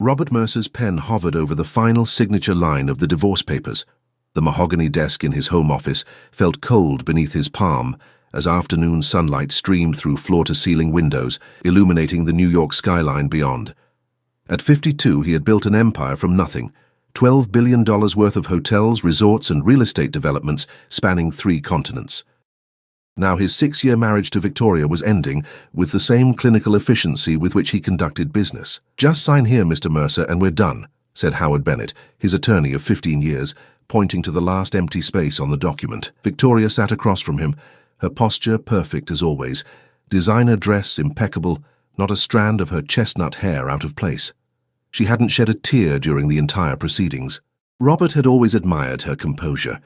Robert Mercer's pen hovered over the final signature line of the divorce papers. The mahogany desk in his home office felt cold beneath his palm as afternoon sunlight streamed through floor-to-ceiling windows, illuminating the New York skyline beyond. At 52, he had built an empire from nothing, $12 billion worth of hotels, resorts, and real estate developments spanning 3 continents. Now his 6-year marriage to Victoria was ending with the same clinical efficiency with which he conducted business. "Just sign here, Mr. Mercer, and we're done," said Howard Bennett, his attorney of 15 years, pointing to the last empty space on the document. Victoria sat across from him, her posture perfect as always, designer dress impeccable, not a strand of her chestnut hair out of place. She hadn't shed a tear during the entire proceedings. Robert had always admired her composure.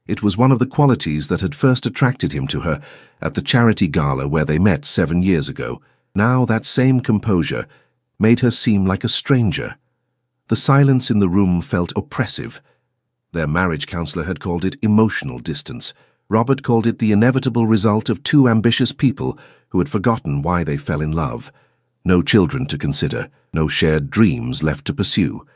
It was one of the qualities that had first attracted him to her at the charity gala where they met 7 years ago. Now that same composure made her seem like a stranger. The silence in the room felt oppressive. Their marriage counselor had called it emotional distance. Robert called it the inevitable result of 2 ambitious people who had forgotten why they fell in love. No children to consider, no shared dreams left to pursue.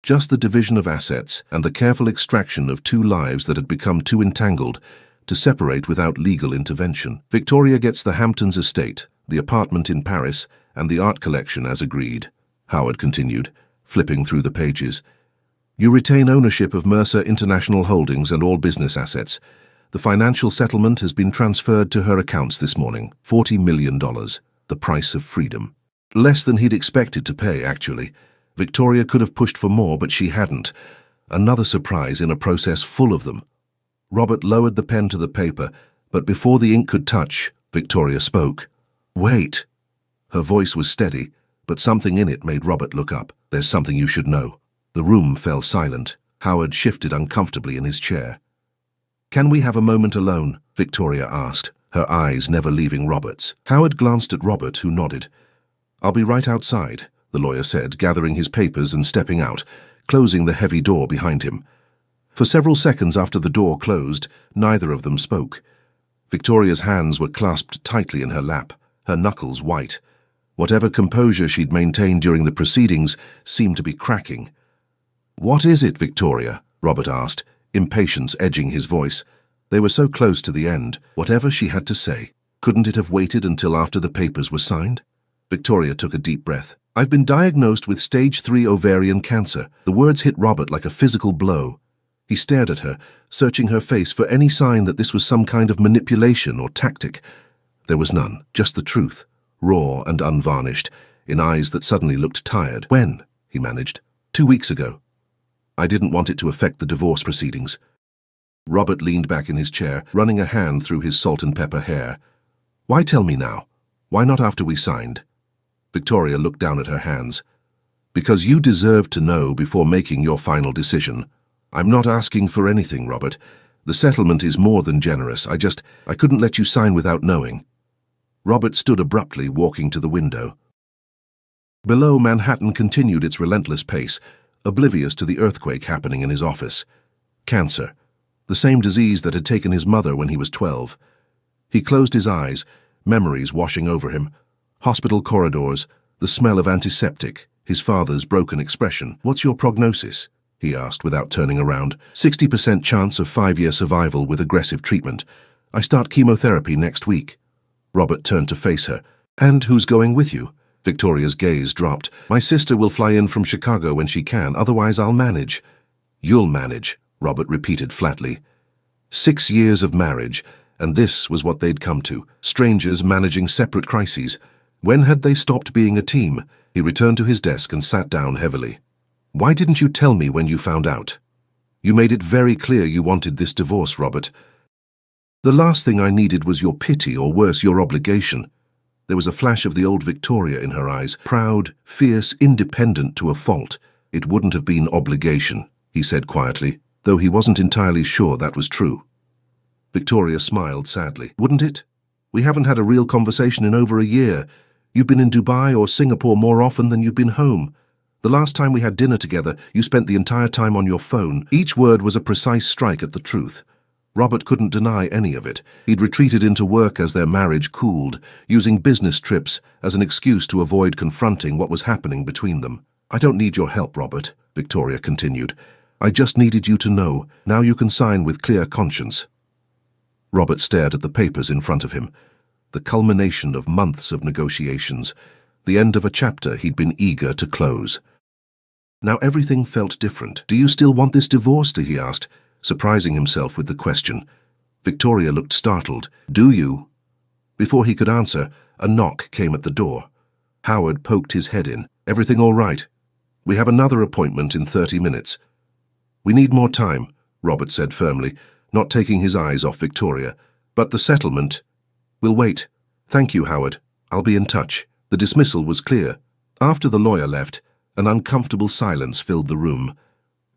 Just the division of assets and the careful extraction of 2 lives that had become too entangled to separate without legal intervention. Victoria gets the Hamptons estate, the apartment in Paris, and the art collection as agreed, Howard continued, flipping through the pages. You retain ownership of Mercer International Holdings and all business assets. The financial settlement has been transferred to her accounts this morning, $40 million, the price of freedom. Less than he'd expected to pay, actually. Victoria could have pushed for more, but she hadn't. Another surprise in a process full of them. Robert lowered the pen to the paper, but before the ink could touch, Victoria spoke. "Wait." Her voice was steady, but something in it made Robert look up. "There's something you should know." The room fell silent. Howard shifted uncomfortably in his chair. "Can we have a moment alone?" Victoria asked, her eyes never leaving Robert's. Howard glanced at Robert, who nodded. "I'll be right outside," the lawyer said, gathering his papers and stepping out, closing the heavy door behind him. For several seconds after the door closed, neither of them spoke. Victoria's hands were clasped tightly in her lap, her knuckles white. Whatever composure she'd maintained during the proceedings seemed to be cracking. "What is it, Victoria?" Robert asked, impatience edging his voice. They were so close to the end. Whatever she had to say, couldn't it have waited until after the papers were signed? Victoria took a deep breath. "I've been diagnosed with stage 3 ovarian cancer." The words hit Robert like a physical blow. He stared at her, searching her face for any sign that this was some kind of manipulation or tactic. There was none, just the truth, raw and unvarnished, in eyes that suddenly looked tired. "When?" he managed. 2 weeks ago. I didn't want it to affect the divorce proceedings." Robert leaned back in his chair, running a hand through his salt and pepper hair. "Why tell me now? Why not after we signed?" Victoria looked down at her hands. "Because you deserve to know before making your final decision. I'm not asking for anything, Robert. The settlement is more than generous. I couldn't let you sign without knowing." Robert stood abruptly, walking to the window. Below, Manhattan continued its relentless pace, oblivious to the earthquake happening in his office. Cancer. The same disease that had taken his mother when he was 12. He closed his eyes, memories washing over him. Hospital corridors, the smell of antiseptic, his father's broken expression. "What's your prognosis?" he asked without turning around. 60% chance of 5-year survival with aggressive treatment. I start chemotherapy next week." Robert turned to face her. "And who's going with you?" Victoria's gaze dropped. "My sister will fly in from Chicago when she can, otherwise I'll manage." "You'll manage," Robert repeated flatly. 6 years of marriage, and this was what they'd come to, strangers managing separate crises. When had they stopped being a team? He returned to his desk and sat down heavily. "Why didn't you tell me when you found out? You made it very clear you wanted this divorce, Robert." "The last thing I needed was your pity, or worse, your obligation." There was a flash of the old Victoria in her eyes, proud, fierce, independent to a fault. "It wouldn't have been obligation," he said quietly, though he wasn't entirely sure that was true. Victoria smiled sadly. "Wouldn't it? We haven't had a real conversation in over a year. You've been in Dubai or Singapore more often than you've been home. The last time we had dinner together, you spent the entire time on your phone." Each word was a precise strike at the truth. Robert couldn't deny any of it. He'd retreated into work as their marriage cooled, using business trips as an excuse to avoid confronting what was happening between them. "I don't need your help, Robert," Victoria continued. "I just needed you to know. Now you can sign with clear conscience." Robert stared at the papers in front of him. The culmination of months of negotiations, the end of a chapter he'd been eager to close. Now everything felt different. "Do you still want this divorce?" he asked, surprising himself with the question. Victoria looked startled. "Do you?" Before he could answer, a knock came at the door. Howard poked his head in. "Everything all right? We have another appointment in 30 minutes. "We need more time," Robert said firmly, not taking his eyes off Victoria. "But the settlement—" "We'll wait. Thank you, Howard. I'll be in touch." The dismissal was clear. After the lawyer left, an uncomfortable silence filled the room.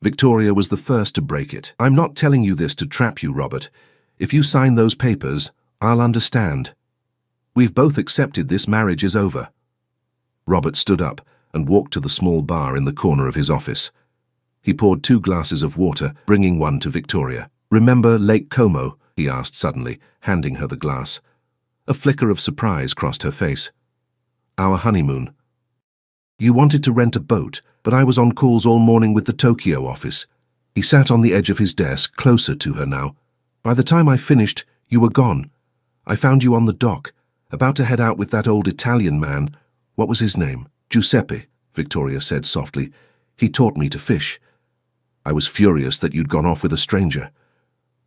Victoria was the first to break it. "I'm not telling you this to trap you, Robert. If you sign those papers, I'll understand. We've both accepted this marriage is over." Robert stood up and walked to the small bar in the corner of his office. He poured 2 glasses of water, bringing one to Victoria. "Remember Lake Como?" he asked suddenly, handing her the glass. A flicker of surprise crossed her face. "Our honeymoon. You wanted to rent a boat, but I was on calls all morning with the Tokyo office." He sat on the edge of his desk, closer to her now. "By the time I finished, you were gone. I found you on the dock, about to head out with that old Italian man. What was his name?" "Giuseppe," Victoria said softly. "He taught me to fish. I was furious that you'd gone off with a stranger."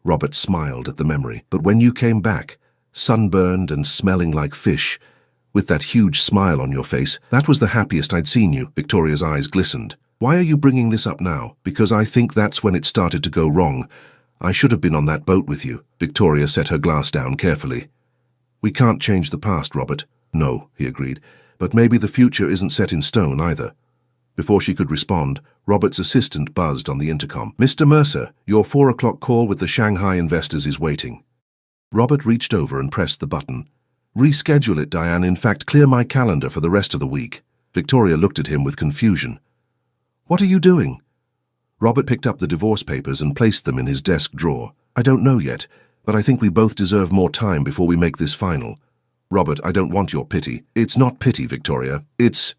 Robert smiled at the memory. "But when you came back, sunburned and smelling like fish, with that huge smile on your face, that was the happiest I'd seen you." Victoria's eyes glistened. "Why are you bringing this up now?" "Because I think that's when it started to go wrong. I should have been on that boat with you." Victoria set her glass down carefully. "We can't change the past, Robert." "No," he agreed, "but maybe the future isn't set in stone either." Before she could respond, Robert's assistant buzzed on the intercom. "Mr. Mercer, your 4 o'clock call with the Shanghai investors is waiting." Robert reached over and pressed the button. "Reschedule it, Diane. In fact, clear my calendar for the rest of the week." Victoria looked at him with confusion. "What are you doing?" Robert picked up the divorce papers and placed them in his desk drawer. "I don't know yet, but I think we both deserve more time before we make this final." "Robert, I don't want your pity." "It's not pity, Victoria. It's—"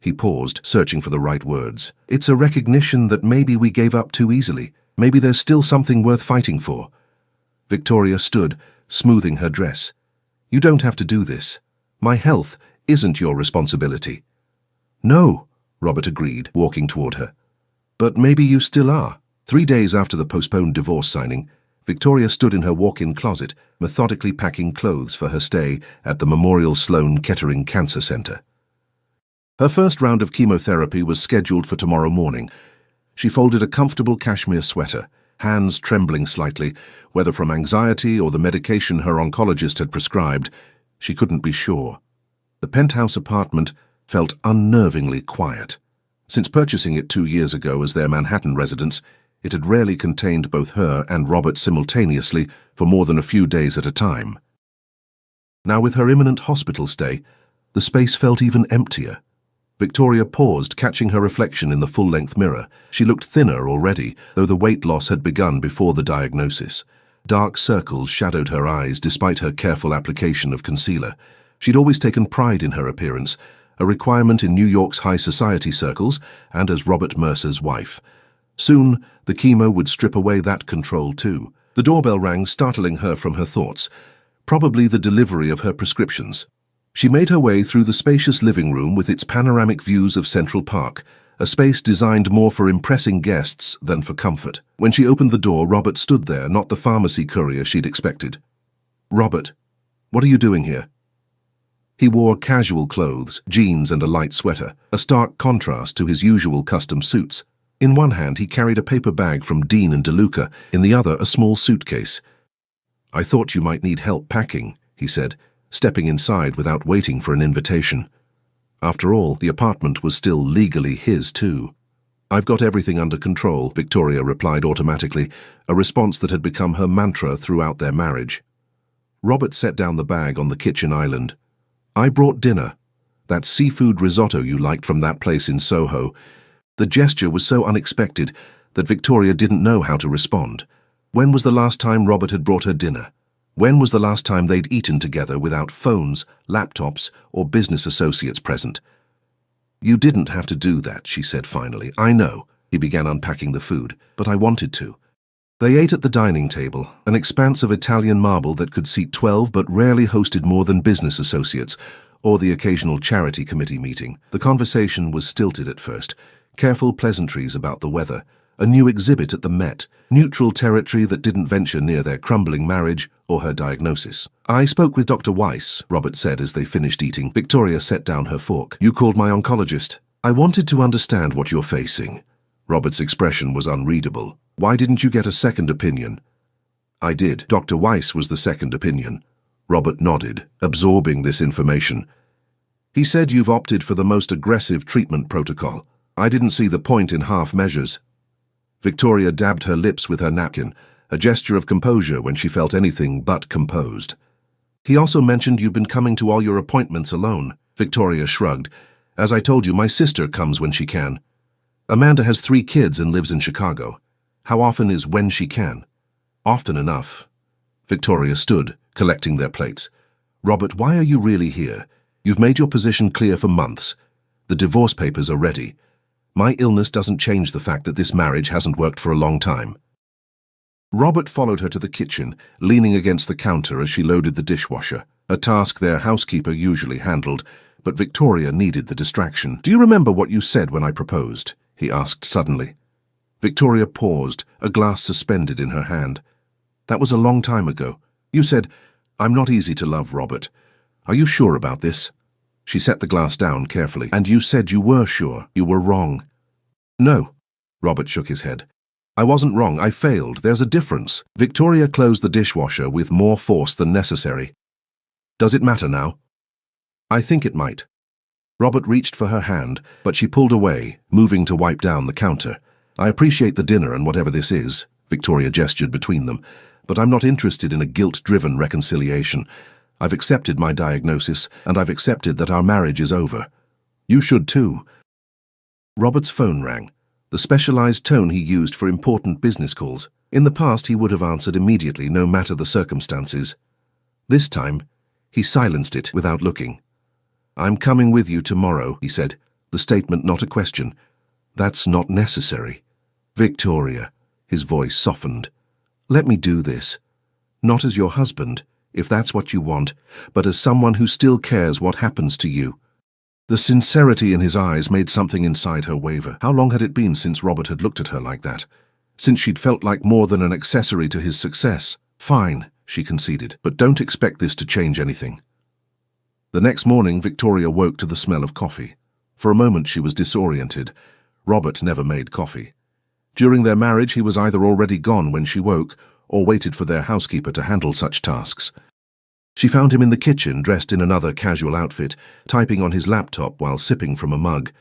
He paused, searching for the right words. "It's a recognition that maybe we gave up too easily. Maybe there's still something worth fighting for." Victoria stood, smoothing her dress. "You don't have to do this. My health isn't your responsibility." "No," Robert agreed, walking toward her. "But maybe you still are." 3 days after the postponed divorce signing, Victoria stood in her walk-in closet, methodically packing clothes for her stay at the Memorial Sloan Kettering Cancer Center. Her first round of chemotherapy was scheduled for tomorrow morning. She folded a comfortable cashmere sweater, hands trembling slightly, whether from anxiety or the medication her oncologist had prescribed. She couldn't be sure. The penthouse apartment felt unnervingly quiet. Since purchasing it 2 years ago as their Manhattan residence, it had rarely contained both her and Robert simultaneously for more than a few days at a time. Now, with her imminent hospital stay, the space felt even emptier. Victoria paused, catching her reflection in the full-length mirror. She looked thinner already, though the weight loss had begun before the diagnosis. Dark circles shadowed her eyes despite her careful application of concealer. She'd always taken pride in her appearance, a requirement in New York's high society circles and as Robert Mercer's wife. Soon, the chemo would strip away that control too. The doorbell rang, startling her from her thoughts. Probably the delivery of her prescriptions. She made her way through the spacious living room with its panoramic views of Central Park, a space designed more for impressing guests than for comfort. When she opened the door, Robert stood there, not the pharmacy courier she'd expected. "Robert, what are you doing here?" He wore casual clothes, jeans and a light sweater, a stark contrast to his usual custom suits. In one hand, he carried a paper bag from Dean and DeLuca, in the other a small suitcase. "I thought you might need help packing," he said, stepping inside without waiting for an invitation. After all, the apartment was still legally his too. "I've got everything under control," Victoria replied automatically, a response that had become her mantra throughout their marriage. Robert set down the bag on the kitchen island. "I brought dinner. That seafood risotto you liked from that place in Soho." The gesture was so unexpected that Victoria didn't know how to respond. When was the last time Robert had brought her dinner? When was the last time they'd eaten together without phones, laptops, or business associates present? You didn't have to do that, she said finally. I know. He began unpacking the food, but I wanted to. They ate at the dining table, an expanse of Italian marble that could seat 12 but rarely hosted more than business associates, or the occasional charity committee meeting. The conversation was stilted at first, careful pleasantries about the weather, a new exhibit at the Met, neutral territory that didn't venture near their crumbling marriage or her diagnosis. I spoke with Dr. Weiss, Robert said as they finished eating. Victoria set down her fork. You called my oncologist. I wanted to understand what you're facing. Robert's expression was unreadable. Why didn't you get a second opinion? I did. Dr. Weiss was the second opinion. Robert nodded, absorbing this information. He said you've opted for the most aggressive treatment protocol. I didn't see the point in half measures. Victoria dabbed her lips with her napkin, a gesture of composure when she felt anything but composed. He also mentioned you've been coming to all your appointments alone. Victoria shrugged. As I told you, my sister comes when she can. Amanda has 3 kids and lives in Chicago. How often is when she can? Often enough. Victoria stood, collecting their plates. Robert, why are you really here? You've made your position clear for months. The divorce papers are ready. My illness doesn't change the fact that this marriage hasn't worked for a long time. Robert followed her to the kitchen, leaning against the counter as she loaded the dishwasher, a task their housekeeper usually handled, but Victoria needed the distraction. Do you remember what you said when I proposed? He asked suddenly. Victoria paused, a glass suspended in her hand. That was a long time ago. You said, I'm not easy to love, Robert. Are you sure about this? She set the glass down carefully. And you said you were sure. You were wrong. No. Robert shook his head. I wasn't wrong. I failed. There's a difference. Victoria closed the dishwasher with more force than necessary. Does it matter now? I think it might. Robert reached for her hand, but she pulled away, moving to wipe down the counter. I appreciate the dinner and whatever this is, Victoria gestured between them, but I'm not interested in a guilt-driven reconciliation. I've accepted my diagnosis, and I've accepted that our marriage is over. You should too. Robert's phone rang, the specialized tone he used for important business calls. In the past, he would have answered immediately, no matter the circumstances. This time, he silenced it without looking. I'm coming with you tomorrow, he said, the statement not a question. That's not necessary. Victoria, his voice softened. Let me do this. Not as your husband, if that's what you want, but as someone who still cares what happens to you. The sincerity in his eyes made something inside her waver. How long had it been since Robert had looked at her like that? Since she'd felt like more than an accessory to his success. Fine, she conceded, but don't expect this to change anything. The next morning, Victoria woke to the smell of coffee. For a moment, she was disoriented. Robert never made coffee. During their marriage, he was either already gone when she woke, or waited for their housekeeper to handle such tasks. She found him in the kitchen, dressed in another casual outfit, typing on his laptop while sipping from a mug.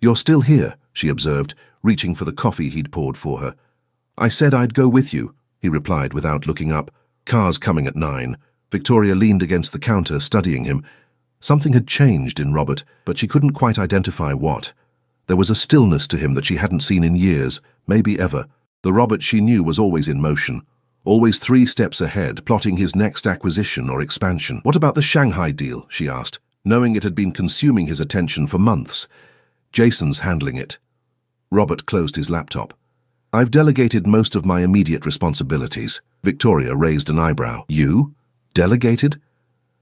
You're still here, she observed, reaching for the coffee he'd poured for her. I said I'd go with you, he replied without looking up. Car's coming at 9. Victoria leaned against the counter, studying him. Something had changed in Robert, but she couldn't quite identify what. There was a stillness to him that she hadn't seen in years, maybe ever. The Robert she knew was always in motion. Always 3 steps ahead, plotting his next acquisition or expansion. What about the Shanghai deal, she asked, knowing it had been consuming his attention for months. Jason's handling it. Robert closed his laptop. I've delegated most of my immediate responsibilities. Victoria raised an eyebrow. You? Delegated?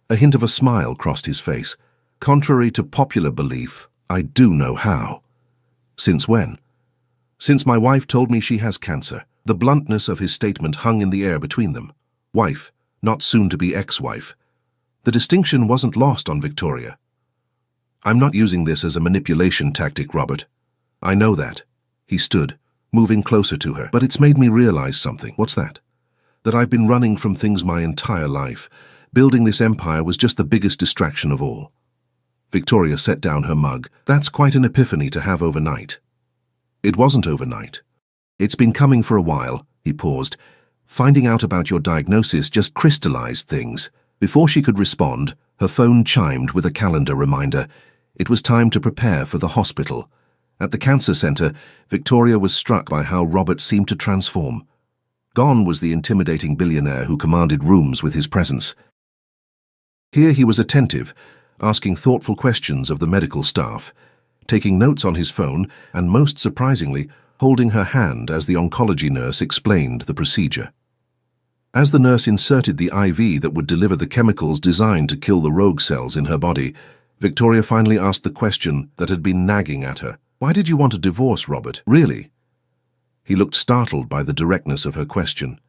A hint of a smile crossed his face. Contrary to popular belief, I do know how. Since when? Since my wife told me she has cancer. The bluntness of his statement hung in the air between them. Wife, not soon-to-be ex-wife. The distinction wasn't lost on Victoria. I'm not using this as a manipulation tactic, Robert. I know that. He stood, moving closer to her. But it's made me realize something. What's that? That I've been running from things my entire life. Building this empire was just the biggest distraction of all. Victoria set down her mug. That's quite an epiphany to have overnight. It wasn't overnight. It's been coming for a while, he paused. Finding out about your diagnosis just crystallized things. Before she could respond, her phone chimed with a calendar reminder. It was time to prepare for the hospital. At the cancer center, Victoria was struck by how Robert seemed to transform. Gone was the intimidating billionaire who commanded rooms with his presence. Here he was attentive, asking thoughtful questions of the medical staff. taking notes on his phone and, most surprisingly, holding her hand as the oncology nurse explained the procedure. As the nurse inserted the IV that would deliver the chemicals designed to kill the rogue cells in her body, Victoria finally asked the question that had been nagging at her. "Why did you want a divorce, Robert? Really?" He looked startled by the directness of her question.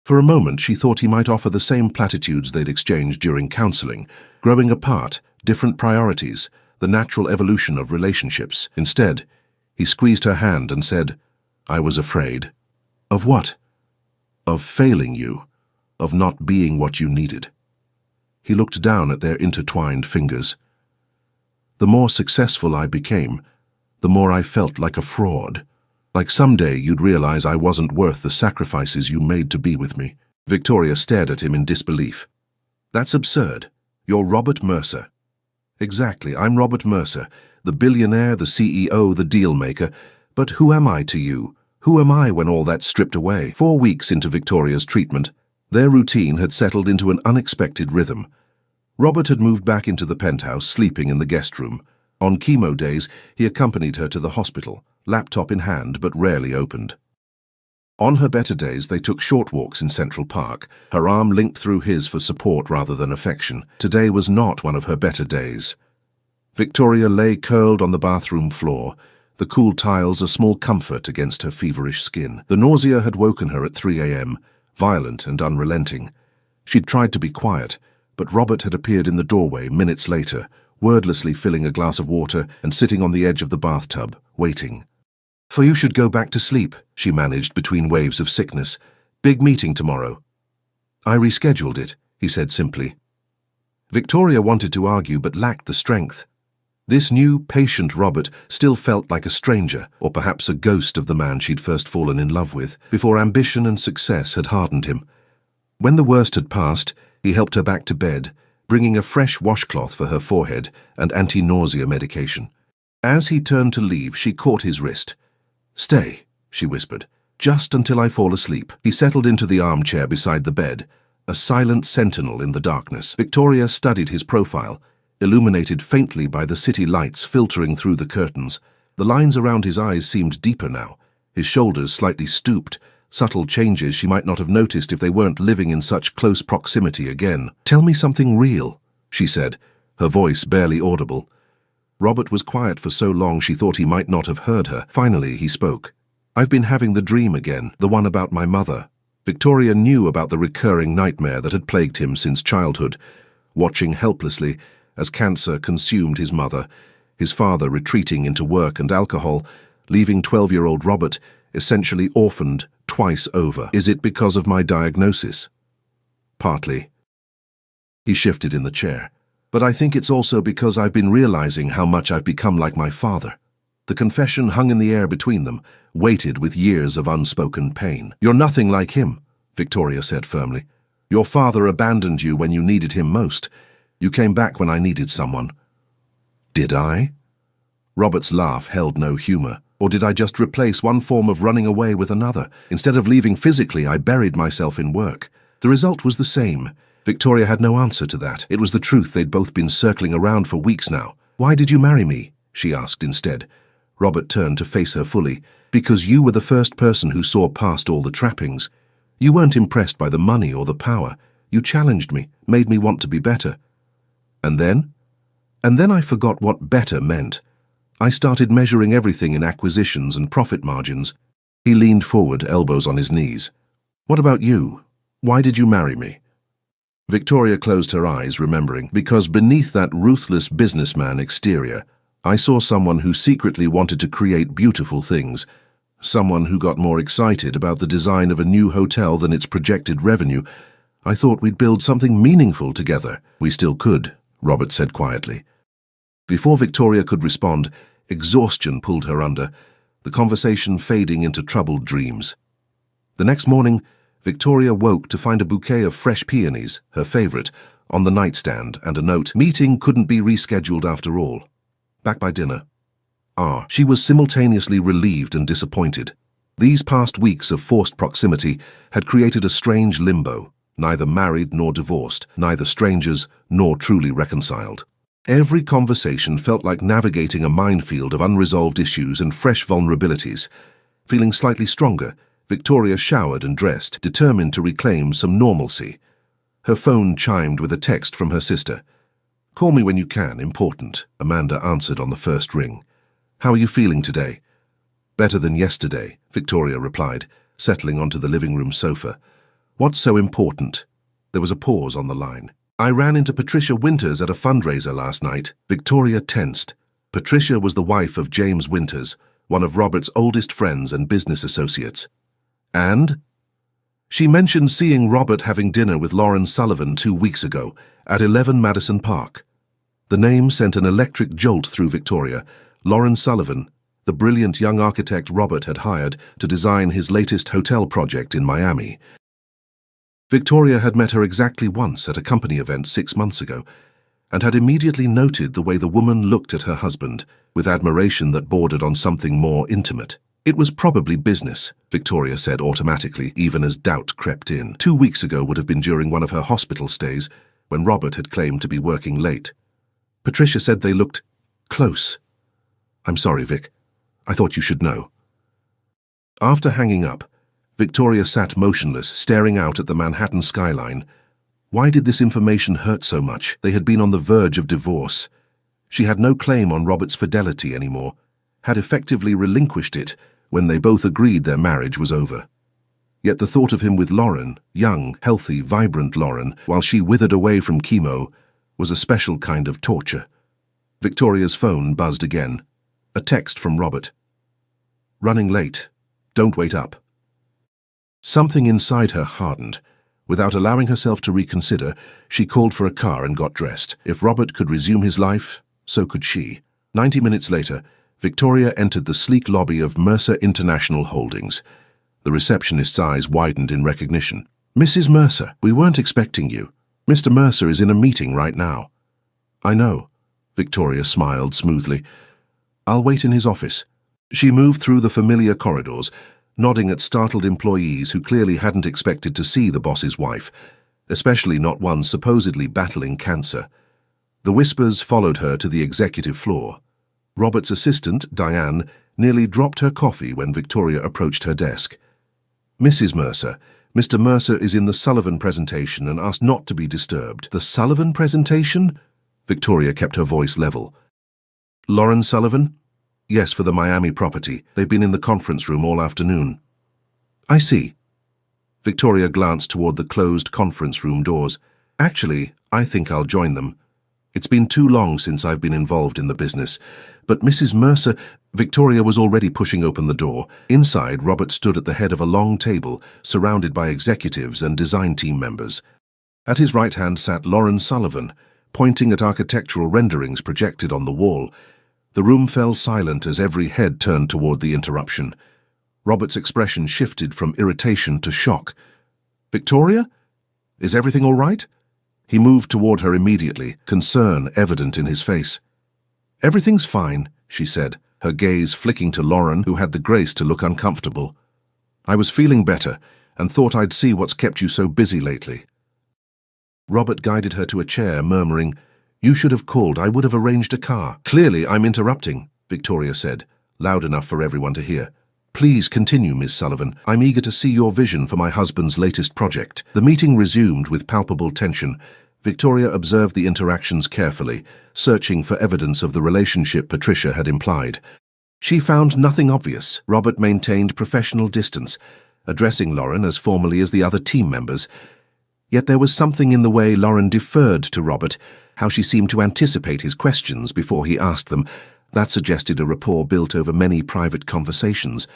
For a moment, she thought he might offer the same platitudes they'd exchanged during counseling, growing apart, different priorities, the natural evolution of relationships. Instead, he squeezed her hand and said, "I was afraid." "Of what?" "Of failing you, of not being what you needed." He looked down at their intertwined fingers. "The more successful I became, the more I felt like a fraud. Like someday you'd realize I wasn't worth the sacrifices you made to be with me." Victoria stared at him in disbelief. "That's absurd. You're Robert Mercer." "Exactly, I'm Robert Mercer, the billionaire, the CEO, the deal maker. But who am I to you? Who am I when all that's stripped away?" 4 weeks into Victoria's treatment, their routine had settled into an unexpected rhythm. Robert had moved back into the penthouse, sleeping in the guest room. On chemo days, he accompanied her to the hospital, laptop in hand but rarely opened. On her better days, they took short walks in Central Park, her arm linked through his for support rather than affection. Today was not one of her better days. Victoria lay curled on the bathroom floor, the cool tiles a small comfort against her feverish skin. The nausea had woken her at 3 a.m., violent and unrelenting. She'd tried to be quiet, but Robert had appeared in the doorway minutes later, wordlessly filling a glass of water and sitting on the edge of the bathtub, waiting. "For you should go back to sleep," she managed between waves of sickness. "Big meeting tomorrow." "I rescheduled it," he said simply. Victoria wanted to argue but lacked the strength. This new, patient Robert still felt like a stranger, or perhaps a ghost of the man she'd first fallen in love with, before ambition and success had hardened him. When the worst had passed, he helped her back to bed, bringing a fresh washcloth for her forehead and anti-nausea medication. As he turned to leave, she caught his wrist. "Stay," she whispered, "just until I fall asleep." He settled into the armchair beside the bed, a silent sentinel in the darkness. Victoria studied his profile, illuminated faintly by the city lights filtering through the curtains. The lines around his eyes seemed deeper now, his shoulders slightly stooped, subtle changes she might not have noticed if they weren't living in such close proximity again. "Tell me something real," she said, her voice barely audible. Robert was quiet for so long she thought he might not have heard her. Finally, he spoke. "I've been having the dream again, the one about my mother." Victoria knew about the recurring nightmare that had plagued him since childhood, watching helplessly as cancer consumed his mother, his father retreating into work and alcohol, leaving 12-year-old Robert essentially orphaned twice over. "Is it because of my diagnosis?" "Partly." He shifted in the chair. "But I think it's also because I've been realizing how much I've become like my father." The confession hung in the air between them, weighted with years of unspoken pain. "You're nothing like him," Victoria said firmly. "Your father abandoned you when you needed him most. You came back when I needed someone." "Did I?" Robert's laugh held no humor. "Or did I just replace one form of running away with another? Instead of leaving physically, I buried myself in work. The result was the same." Victoria had no answer to that. It was the truth they'd both been circling around for weeks now. "Why did you marry me?" she asked instead. Robert turned to face her fully. "Because you were the first person who saw past all the trappings. You weren't impressed by the money or the power. You challenged me, made me want to be better." "And then?" "And then I forgot what better meant. I started measuring everything in acquisitions and profit margins." He leaned forward, elbows on his knees. "What about you? Why did you marry me?" Victoria closed her eyes, remembering. "Because beneath that ruthless businessman exterior, I saw someone who secretly wanted to create beautiful things. Someone who got more excited about the design of a new hotel than its projected revenue. I thought we'd build something meaningful together." "We still could," Robert said quietly. Before Victoria could respond, exhaustion pulled her under, the conversation fading into troubled dreams. The next morning, Victoria woke to find a bouquet of fresh peonies, her favorite, on the nightstand and a note. Meeting couldn't be rescheduled after all. Back by dinner. She was simultaneously relieved and disappointed. These past weeks of forced proximity had created a strange limbo, neither married nor divorced, neither strangers nor truly reconciled. Every conversation felt like navigating a minefield of unresolved issues and fresh vulnerabilities. Feeling slightly stronger, Victoria showered and dressed, determined to reclaim some normalcy. Her phone chimed with a text from her sister. "Call me when you can, important," Amanda answered on the first ring. "How are you feeling today?" "Better than yesterday," Victoria replied, settling onto the living room sofa. "What's so important?" There was a pause on the line. "I ran into Patricia Winters at a fundraiser last night." Victoria tensed. Patricia was the wife of James Winters, one of Robert's oldest friends and business associates. "And?" "She mentioned seeing Robert having dinner with Lauren Sullivan 2 weeks ago at 11 Madison Park." The name sent an electric jolt through Victoria. Lauren Sullivan, the brilliant young architect Robert had hired to design his latest hotel project in Miami. Victoria had met her exactly once at a company event 6 months ago, and had immediately noted the way the woman looked at her husband, with admiration that bordered on something more intimate. It was probably business, Victoria said automatically, even as doubt crept in. 2 weeks ago would have been during one of her hospital stays, when Robert had claimed to be working late. Patricia said they looked close. "I'm sorry, Vic. I thought you should know." After hanging up, Victoria sat motionless, staring out at the Manhattan skyline. Why did this information hurt so much? They had been on the verge of divorce. She had no claim on Robert's fidelity anymore, had effectively relinquished it when they both agreed their marriage was over. Yet the thought of him with Lauren, young, healthy, vibrant Lauren, while she withered away from chemo, was a special kind of torture. Victoria's phone buzzed again. A text from Robert. "Running late. Don't wait up." Something inside her hardened. Without allowing herself to reconsider, she called for a car and got dressed. If Robert could resume his life, so could she. 90 minutes later, Victoria entered the sleek lobby of Mercer International Holdings. The receptionist's eyes widened in recognition. "Mrs. Mercer, we weren't expecting you. Mr. Mercer is in a meeting right now." "I know," Victoria smiled smoothly. "I'll wait in his office." She moved through the familiar corridors, nodding at startled employees who clearly hadn't expected to see the boss's wife, especially not one supposedly battling cancer. The whispers followed her to the executive floor. Robert's assistant, Diane, nearly dropped her coffee when Victoria approached her desk. "Mrs. Mercer, Mr. Mercer is in the Sullivan presentation and asked not to be disturbed." "The Sullivan presentation?" Victoria kept her voice level. "Lauren Sullivan?" "Yes, for the Miami property. They've been in the conference room all afternoon." "I see." Victoria glanced toward the closed conference room doors. "Actually, I think I'll join them. It's been too long since I've been involved in the business. But Mrs. Mercer..." Victoria was already pushing open the door. Inside, Robert stood at the head of a long table, surrounded by executives and design team members. At his right hand sat Lauren Sullivan, pointing at architectural renderings projected on the wall. The room fell silent as every head turned toward the interruption. Robert's expression shifted from irritation to shock. "Victoria? Is everything all right?" He moved toward her immediately, concern evident in his face. "Everything's fine," she said, her gaze flicking to Lauren, who had the grace to look uncomfortable. "I was feeling better and thought I'd see what's kept you so busy lately." Robert guided her to a chair, murmuring, "You should have called. I would have arranged a car." "Clearly I'm interrupting," Victoria said, loud enough for everyone to hear. "Please continue, Miss Sullivan. I'm eager to see your vision for my husband's latest project." The meeting resumed with palpable tension. Victoria observed the interactions carefully, searching for evidence of the relationship Patricia had implied. She found nothing obvious. Robert maintained professional distance, addressing Lauren as formally as the other team members. Yet there was something in the way Lauren deferred to Robert, how she seemed to anticipate his questions before he asked them. That suggested a rapport built over many private conversations.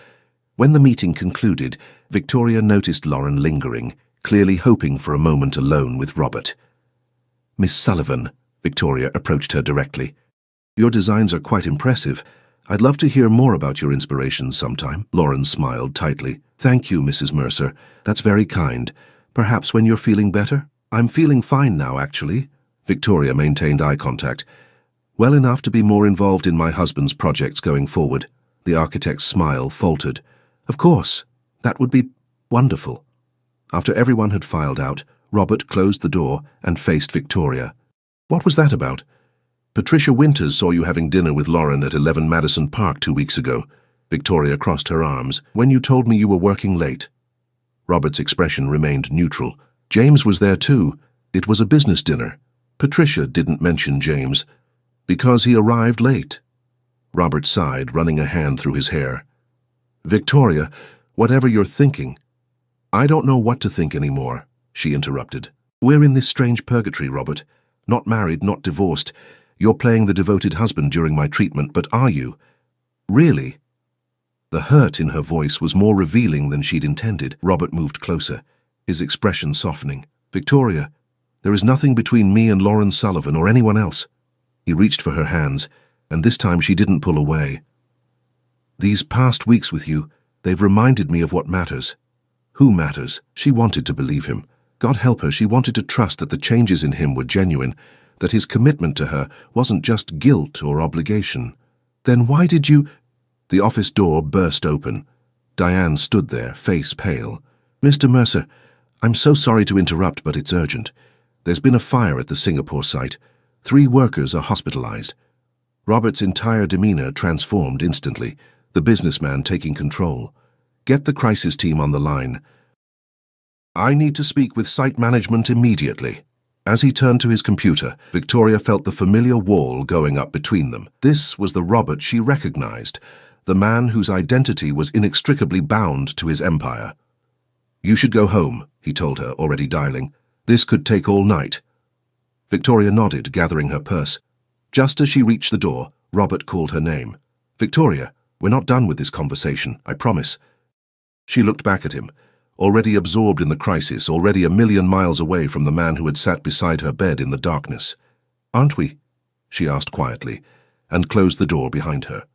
When the meeting concluded, Victoria noticed Lauren lingering, clearly hoping for a moment alone with Robert. "Miss Sullivan," Victoria approached her directly. "Your designs are quite impressive. I'd love to hear more about your inspirations sometime." Lauren smiled tightly. "Thank you, Mrs. Mercer. That's very kind. Perhaps when you're feeling better?" "I'm feeling fine now, actually." Victoria maintained eye contact. "Well enough to be more involved in my husband's projects going forward." The architect's smile faltered. "Of course, that would be wonderful." After everyone had filed out, Robert closed the door and faced Victoria. "What was that about?" Patricia Winters saw you having dinner with Lauren at 11 Madison Park 2 weeks ago. Victoria crossed her arms. When you told me you were working late. Robert's expression remained neutral. James was there too. It was a business dinner. Patricia didn't mention James. Because he arrived late. Robert sighed, running a hand through his hair. Victoria, whatever you're thinking. I don't know what to think anymore, she interrupted. We're in this strange purgatory, Robert. Not married, not divorced. You're playing the devoted husband during my treatment, but are you? Really? The hurt in her voice was more revealing than she'd intended. Robert moved closer, his expression softening. Victoria, there is nothing between me and Lauren Sullivan or anyone else. He reached for her hands, and this time she didn't pull away. These past weeks with you, they've reminded me of what matters. Who matters? She wanted to believe him. God help her, she wanted to trust that the changes in him were genuine, that his commitment to her wasn't just guilt or obligation. Then why did you... The office door burst open. Diane stood there, face pale. Mr. Mercer, I'm so sorry to interrupt, but it's urgent. There's been a fire at the Singapore site. 3 workers are hospitalized. Robert's entire demeanor transformed instantly, the businessman taking control. Get the crisis team on the line. I need to speak with site management immediately. As he turned to his computer, Victoria felt the familiar wall going up between them. This was the Robert she recognized, the man whose identity was inextricably bound to his empire. You should go home, he told her, already dialing. This could take all night. Victoria nodded, gathering her purse. Just as she reached the door, Robert called her name. Victoria, we're not done with this conversation, I promise. She looked back at him, already absorbed in the crisis, already a million miles away from the man who had sat beside her bed in the darkness. Aren't we? She asked quietly, and closed the door behind her.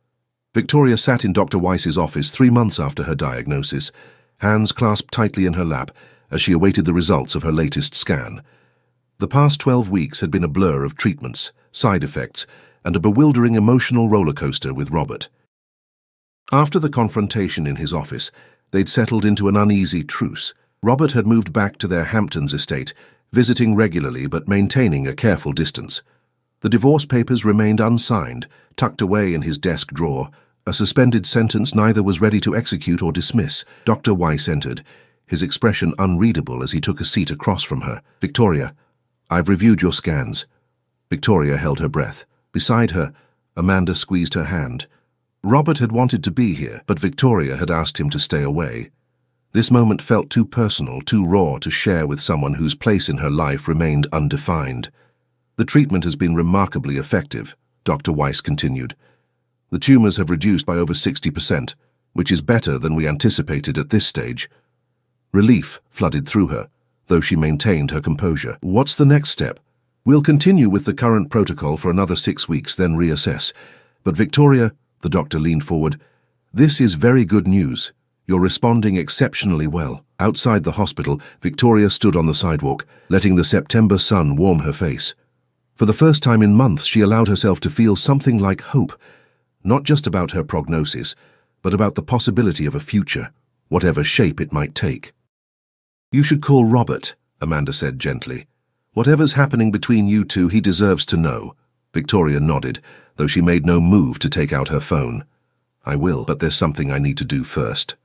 Victoria sat in Dr. Weiss's office 3 months after her diagnosis, hands clasped tightly in her lap as she awaited the results of her latest scan. The past 12 weeks had been a blur of treatments, side effects, and a bewildering emotional roller coaster with Robert. After the confrontation in his office, they'd settled into an uneasy truce. Robert had moved back to their Hamptons estate, visiting regularly but maintaining a careful distance. The divorce papers remained unsigned, tucked away in his desk drawer, a suspended sentence neither was ready to execute or dismiss. Dr. Weiss entered, his expression unreadable as he took a seat across from her. Victoria, I've reviewed your scans. Victoria held her breath. Beside her, Amanda squeezed her hand. Robert had wanted to be here, but Victoria had asked him to stay away. This moment felt too personal, too raw to share with someone whose place in her life remained undefined. The treatment has been remarkably effective, Dr. Weiss continued. The tumors have reduced by over 60%, which is better than we anticipated at this stage. Relief flooded through her, though she maintained her composure. What's the next step? We'll continue with the current protocol for another 6 weeks, then reassess. But Victoria, the doctor leaned forward, this is very good news. You're responding exceptionally well. Outside the hospital, Victoria stood on the sidewalk, letting the September sun warm her face. For the first time in months, she allowed herself to feel something like hope, not just about her prognosis, but about the possibility of a future, whatever shape it might take. You should call Robert, Amanda said gently. Whatever's happening between you two, he deserves to know. Victoria nodded, though she made no move to take out her phone. I will, but there's something I need to do first.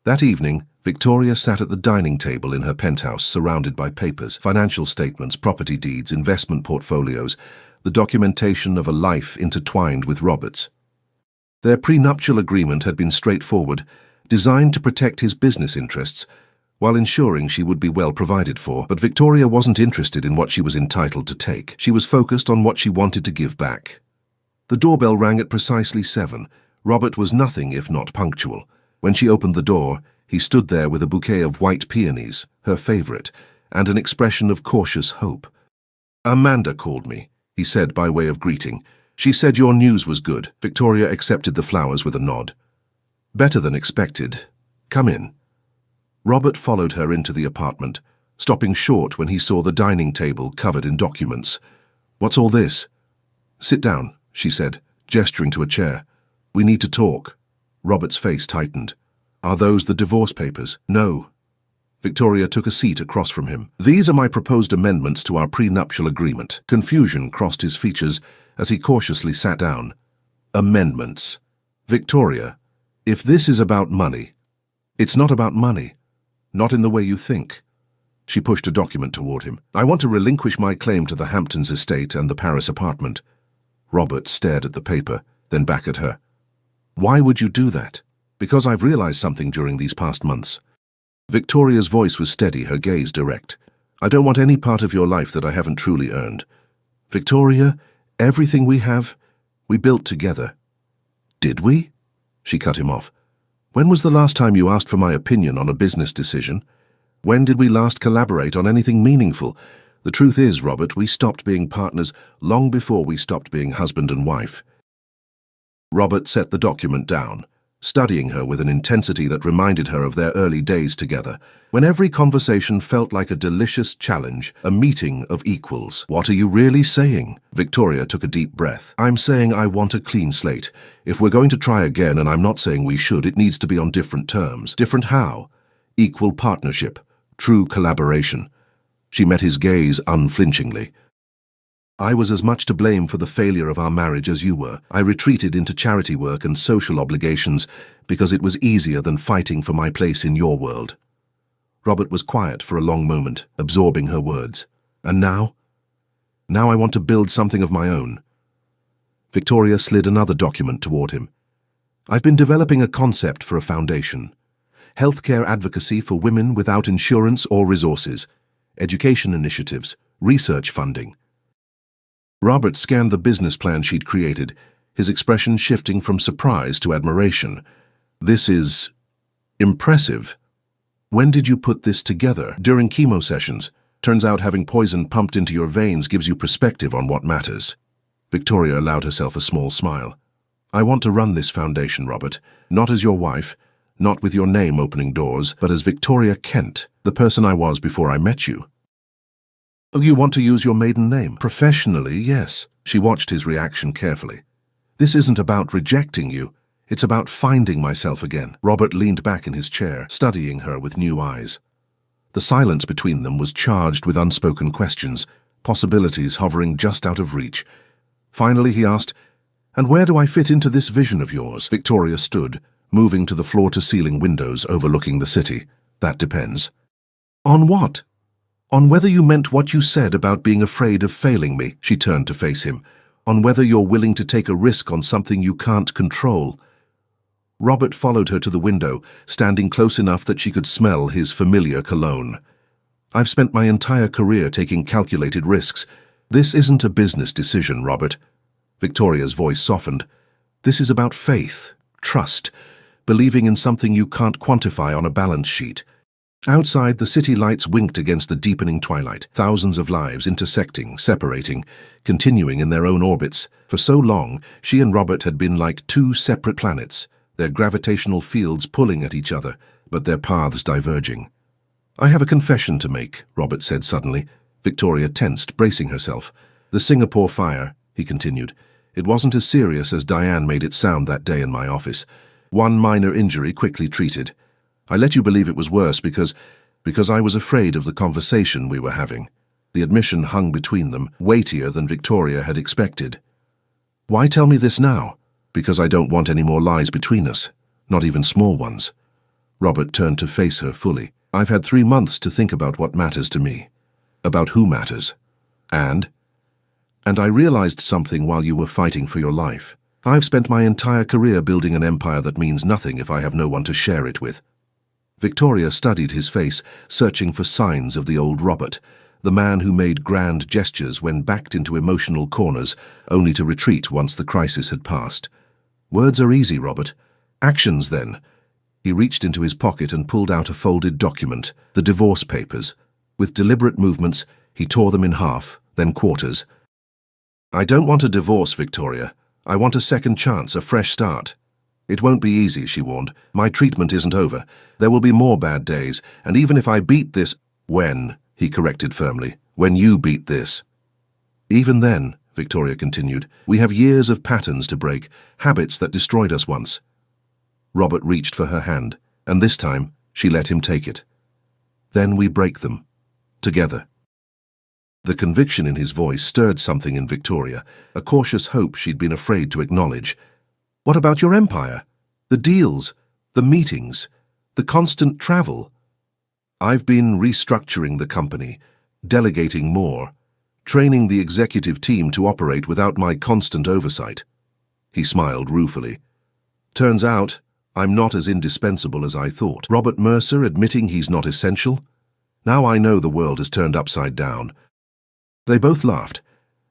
That evening, Victoria sat at the dining table in her penthouse, surrounded by papers, financial statements, property deeds, investment portfolios, the documentation of a life intertwined with Robert's. Their prenuptial agreement had been straightforward, designed to protect his business interests, while ensuring she would be well provided for. But Victoria wasn't interested in what she was entitled to take. She was focused on what she wanted to give back. The doorbell rang at precisely 7. Robert was nothing if not punctual. When she opened the door, he stood there with a bouquet of white peonies, her favorite, and an expression of cautious hope. Amanda called me, he said by way of greeting. She said your news was good. Victoria accepted the flowers with a nod. Better than expected. Come in. Robert followed her into the apartment, stopping short when he saw the dining table covered in documents. What's all this? Sit down, she said, gesturing to a chair. We need to talk. Robert's face tightened. Are those the divorce papers? No. Victoria took a seat across from him. These are my proposed amendments to our prenuptial agreement. Confusion crossed his features as he cautiously sat down. Amendments. Victoria, if this is about money, it's not about money. Not in the way you think. She pushed a document toward him. I want to relinquish my claim to the Hamptons estate and the Paris apartment. Robert stared at the paper, then back at her. Why would you do that? Because I've realized something during these past months. Victoria's voice was steady, her gaze direct. I don't want any part of your life that I haven't truly earned. Victoria, everything we have, we built together. Did we? She cut him off. When was the last time you asked for my opinion on a business decision? When did we last collaborate on anything meaningful? The truth is, Robert, we stopped being partners long before we stopped being husband and wife. Robert set the document down, studying her with an intensity that reminded her of their early days together, when every conversation felt like a delicious challenge, a meeting of equals. What are you really saying? Victoria took a deep breath. I'm saying I want a clean slate. If we're going to try again, and I'm not saying we should, it needs to be on different terms. Different how? Equal partnership. True collaboration. She met his gaze unflinchingly. I was as much to blame for the failure of our marriage as you were. I retreated into charity work and social obligations because it was easier than fighting for my place in your world. Robert was quiet for a long moment, absorbing her words. And now? Now I want to build something of my own. Victoria slid another document toward him. I've been developing a concept for a foundation. Healthcare advocacy for women without insurance or resources. Education initiatives. Research funding. Robert scanned the business plan she'd created, his expression shifting from surprise to admiration. This is impressive. When did you put this together? During chemo sessions. Turns out having poison pumped into your veins gives you perspective on what matters. Victoria allowed herself a small smile. I want to run this foundation, Robert, not as your wife, not with your name opening doors, but as Victoria Kent, the person I was before I met you. Oh, you want to use your maiden name? Professionally, yes. She watched his reaction carefully. This isn't about rejecting you. It's about finding myself again. Robert leaned back in his chair, studying her with new eyes. The silence between them was charged with unspoken questions, possibilities hovering just out of reach. Finally he asked, And where do I fit into this vision of yours? Victoria stood, moving to the floor-to-ceiling windows overlooking the city. That depends. On what? On whether you meant what you said about being afraid of failing me. She turned to face him. On whether you're willing to take a risk on something you can't control. Robert followed her to the window, standing close enough that she could smell his familiar cologne. I've spent my entire career taking calculated risks. This isn't a business decision, Robert. Victoria's voice softened. This is about faith, trust, believing in something you can't quantify on a balance sheet. Outside, the city lights winked against the deepening twilight, thousands of lives intersecting, separating, continuing in their own orbits. For so long, she and Robert had been like two separate planets, their gravitational fields pulling at each other, but their paths diverging. I have a confession to make, Robert said suddenly. Victoria tensed, bracing herself. The Singapore fire, he continued. It wasn't as serious as Diane made it sound that day in my office. One minor injury quickly treated. I let you believe it was worse because I was afraid of the conversation we were having. The admission hung between them, weightier than Victoria had expected. Why tell me this now? Because I don't want any more lies between us, not even small ones. Robert turned to face her fully. I've had 3 months to think about what matters to me, about who matters. And I realized something while you were fighting for your life. I've spent my entire career building an empire that means nothing if I have no one to share it with. Victoria studied his face, searching for signs of the old Robert, the man who made grand gestures when backed into emotional corners, only to retreat once the crisis had passed. Words are easy, Robert. Actions, then. He reached into his pocket and pulled out a folded document, the divorce papers. With deliberate movements, he tore them in half, then quarters. I don't want a divorce, Victoria. I want a second chance, a fresh start. It won't be easy, she warned. My treatment isn't over. There will be more bad days, and even if I beat this— When, he corrected firmly, when you beat this. Even then, Victoria continued, we have years of patterns to break, habits that destroyed us once. Robert reached for her hand, and this time she let him take it. Then we break them. Together. The conviction in his voice stirred something in Victoria, a cautious hope she'd been afraid to acknowledge. What about your empire? The deals, the meetings, the constant travel? I've been restructuring the company, delegating more, training the executive team to operate without my constant oversight. He smiled ruefully. Turns out, I'm not as indispensable as I thought. Robert Mercer admitting he's not essential? Now I know the world has turned upside down. They both laughed,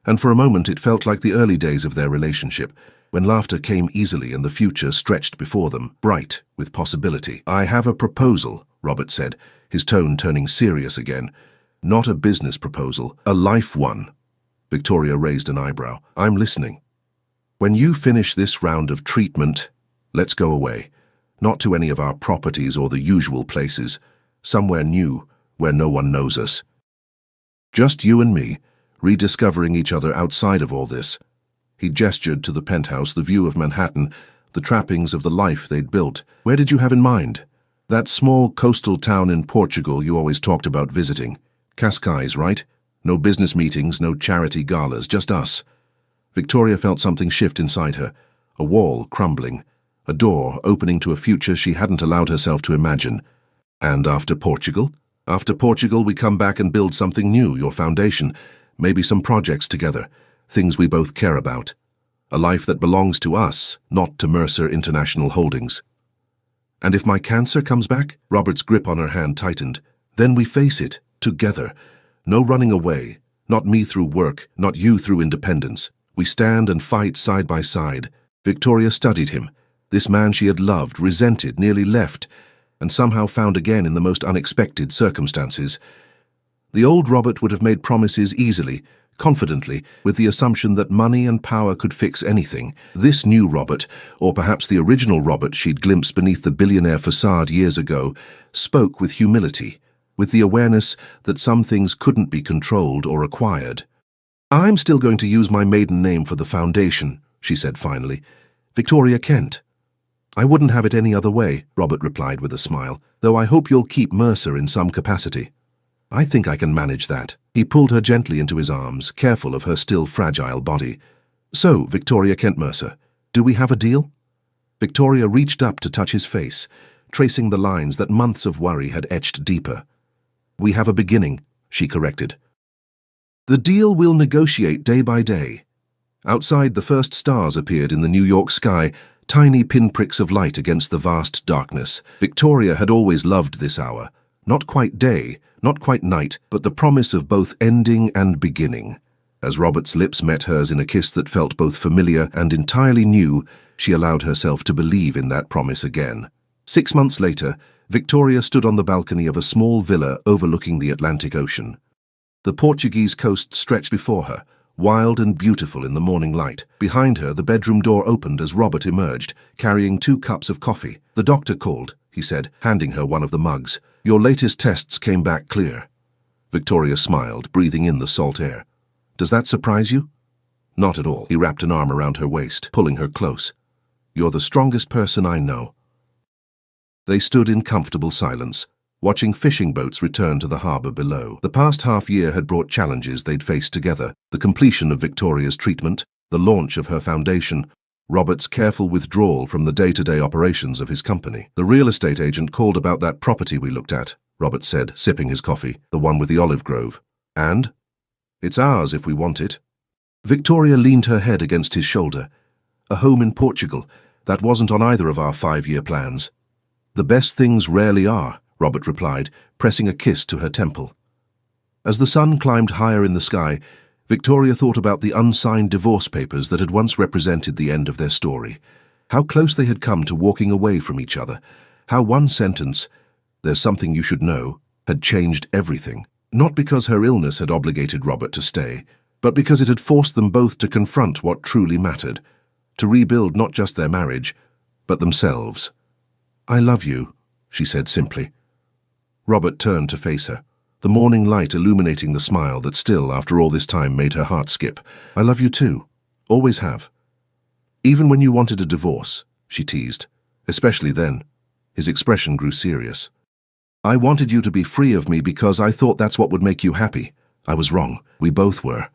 and for a moment it felt like the early days of their relationship, when laughter came easily and the future stretched before them, bright with possibility. I have a proposal, Robert said, his tone turning serious again. Not a business proposal, a life one. Victoria raised an eyebrow. I'm listening. When you finish this round of treatment, let's go away. Not to any of our properties or the usual places. Somewhere new, where no one knows us. Just you and me, rediscovering each other outside of all this. He gestured to the penthouse, the view of Manhattan, the trappings of the life they'd built. Where did you have in mind? That small coastal town in Portugal you always talked about visiting. Cascais, right? No business meetings, no charity galas, just us. Victoria felt something shift inside her, a wall crumbling, a door opening to a future she hadn't allowed herself to imagine. And after Portugal? After Portugal, we come back and build something new, your foundation, maybe some projects together, things we both care about. A life that belongs to us, not to Mercer International Holdings. And if my cancer comes back? Robert's grip on her hand tightened. Then we face it, together. No running away, not me through work, not you through independence. We stand and fight side by side. Victoria studied him. This man she had loved, resented, nearly left, and somehow found again in the most unexpected circumstances. The old Robert would have made promises easily, confidently, with the assumption that money and power could fix anything. This new Robert, or perhaps the original Robert she'd glimpsed beneath the billionaire facade years ago, spoke with humility, with the awareness that some things couldn't be controlled or acquired. I'm still going to use my maiden name for the foundation, she said finally. Victoria Kent. I wouldn't have it any other way, Robert replied with a smile, though I hope you'll keep Mercer in some capacity. I think I can manage that. He pulled her gently into his arms, careful of her still fragile body. So, Victoria Kent Mercer, do we have a deal? Victoria reached up to touch his face, tracing the lines that months of worry had etched deeper. We have a beginning, she corrected. The deal we'll negotiate day by day. Outside, the first stars appeared in the New York sky, tiny pinpricks of light against the vast darkness. Victoria had always loved this hour. Not quite day, not quite night, but the promise of both ending and beginning. As Robert's lips met hers in a kiss that felt both familiar and entirely new, she allowed herself to believe in that promise again. 6 months later, Victoria stood on the balcony of a small villa overlooking the Atlantic Ocean. The Portuguese coast stretched before her, wild and beautiful in the morning light. Behind her, the bedroom door opened as Robert emerged, carrying 2 cups of coffee. The doctor called, he said, handing her one of the mugs. Your latest tests came back clear. Victoria smiled, breathing in the salt air. Does that surprise you? Not at all. He wrapped an arm around her waist, pulling her close. You're the strongest person I know. They stood in comfortable silence, watching fishing boats return to the harbour below. The past half-year had brought challenges they'd faced together, the completion of Victoria's treatment, the launch of her foundation, Robert's careful withdrawal from the day-to-day operations of his company. The real estate agent called about that property we looked at, Robert said, sipping his coffee, the one with the olive grove. And? It's ours if we want it. Victoria leaned her head against his shoulder. A home in Portugal, that wasn't on either of our 5-year plans. The best things rarely are, Robert replied, pressing a kiss to her temple. As the sun climbed higher in the sky, Victoria thought about the unsigned divorce papers that had once represented the end of their story. How close they had come to walking away from each other. How one sentence, "There's something you should know," had changed everything. Not because her illness had obligated Robert to stay, but because it had forced them both to confront what truly mattered, to rebuild not just their marriage, but themselves. I love you, she said simply. Robert turned to face her, the morning light illuminating the smile that still, after all this time, made her heart skip. I love you too. Always have. Even when you wanted a divorce, she teased. Especially then. His expression grew serious. I wanted you to be free of me because I thought that's what would make you happy. I was wrong. We both were."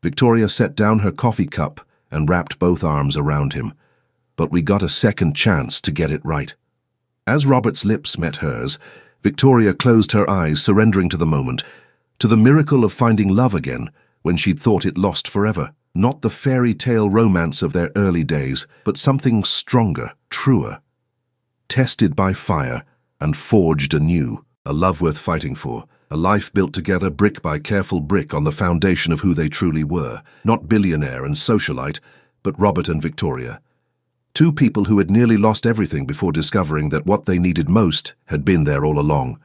Victoria set down her coffee cup and wrapped both arms around him. "But we got a second chance to get it right." As Robert's lips met hers, Victoria closed her eyes, surrendering to the moment, to the miracle of finding love again when she'd thought it lost forever. Not the fairy tale romance of their early days, but something stronger, truer. Tested by fire and forged anew, a love worth fighting for, a life built together brick by careful brick on the foundation of who they truly were, not billionaire and socialite, but Robert and Victoria. Two people who had nearly lost everything before discovering that what they needed most had been there all along.